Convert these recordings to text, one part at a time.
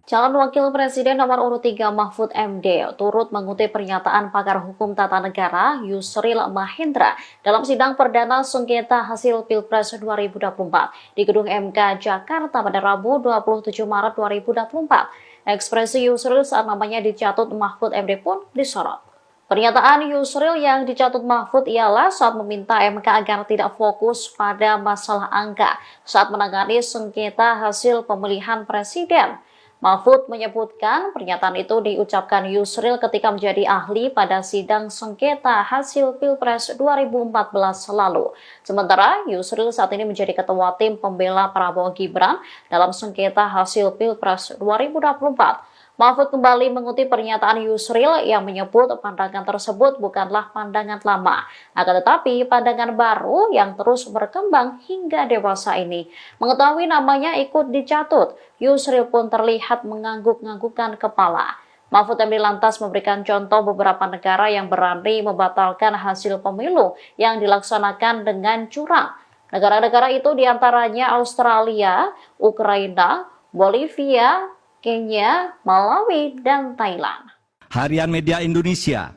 Calon Wakil Presiden nomor urut 3 Mahfud MD turut mengutip pernyataan pakar hukum tata negara Yusril Mahendra dalam sidang perdana sengketa hasil Pilpres 2024 di Gedung MK Jakarta pada Rabu 27 Maret 2024. Ekspresi Yusril saat namanya dicatut Mahfud MD pun disorot. Pernyataan Yusril yang dicatut Mahfud ialah saat meminta MK agar tidak fokus pada masalah angka saat menangani sengketa hasil pemilihan presiden. Mahfud menyebutkan pernyataan itu diucapkan Yusril ketika menjadi ahli pada sidang sengketa hasil Pilpres 2014 lalu. Sementara Yusril saat ini menjadi ketua tim pembela Prabowo Gibran dalam sengketa hasil Pilpres 2024. Mahfud kembali mengutip pernyataan Yusril yang menyebut pandangan tersebut bukanlah pandangan lama, akan tetapi pandangan baru yang terus berkembang hingga dewasa ini. Mengetahui namanya ikut dicatut, Yusril pun terlihat mengangguk-anggukkan kepala. Mahfud MD lantas memberikan contoh beberapa negara yang berani membatalkan hasil pemilu yang dilaksanakan dengan curang. Negara-negara itu diantaranya Australia, Ukraina, Bolivia, Kenya, Malawi, dan Thailand. Harian Media Indonesia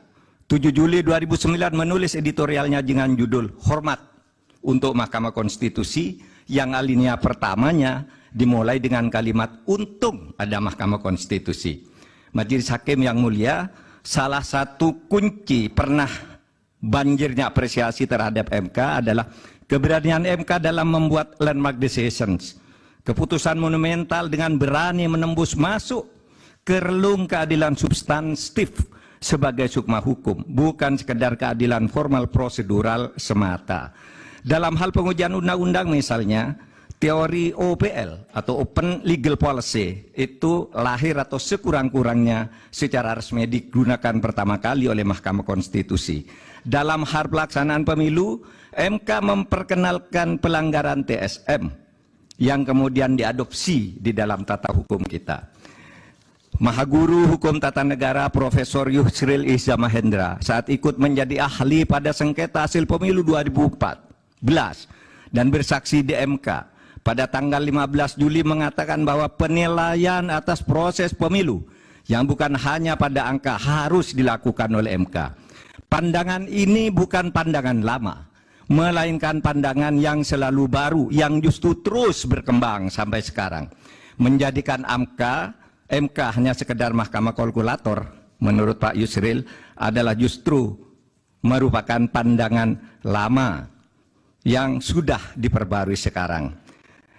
7 Juli 2009 menulis editorialnya dengan judul Hormat untuk Mahkamah Konstitusi yang alinea pertamanya dimulai dengan kalimat untung ada Mahkamah Konstitusi. Majelis Hakim yang mulia, salah satu kunci pernah banjirnya apresiasi terhadap MK adalah keberanian MK dalam membuat landmark decisions. Keputusan monumental dengan berani menembus masuk ke relung keadilan substantif sebagai sukma hukum, bukan sekedar keadilan formal prosedural semata. Dalam hal pengujian undang-undang misalnya, teori OPL atau Open Legal Policy itu lahir atau sekurang-kurangnya secara resmi digunakan pertama kali oleh Mahkamah Konstitusi. Dalam hal pelaksanaan pemilu, MK memperkenalkan pelanggaran TSM yang kemudian diadopsi di dalam tata hukum kita. Mahaguru Hukum Tata Negara Profesor Yusril Iza Mahendra saat ikut menjadi ahli pada sengketa hasil pemilu 2014 dan bersaksi di MK pada tanggal 15 Juli mengatakan bahwa penilaian atas proses pemilu yang bukan hanya pada angka harus dilakukan oleh MK. Pandangan ini bukan pandangan lama, melainkan pandangan yang selalu baru, yang justru terus berkembang sampai sekarang. Menjadikan MK hanya sekedar mahkamah kalkulator, menurut Pak Yusril, adalah justru merupakan pandangan lama yang sudah diperbarui sekarang.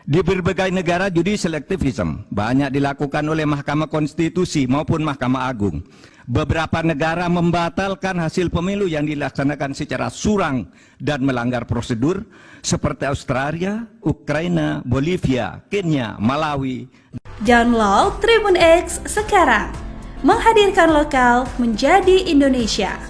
Di berbagai negara judicial activism banyak dilakukan oleh Mahkamah Konstitusi maupun Mahkamah Agung. Beberapa negara membatalkan hasil pemilu yang dilaksanakan secara curang dan melanggar prosedur seperti Australia, Ukraina, Bolivia, Kenya, Malawi. Download Tribun X sekarang, menghadirkan lokal menjadi Indonesia.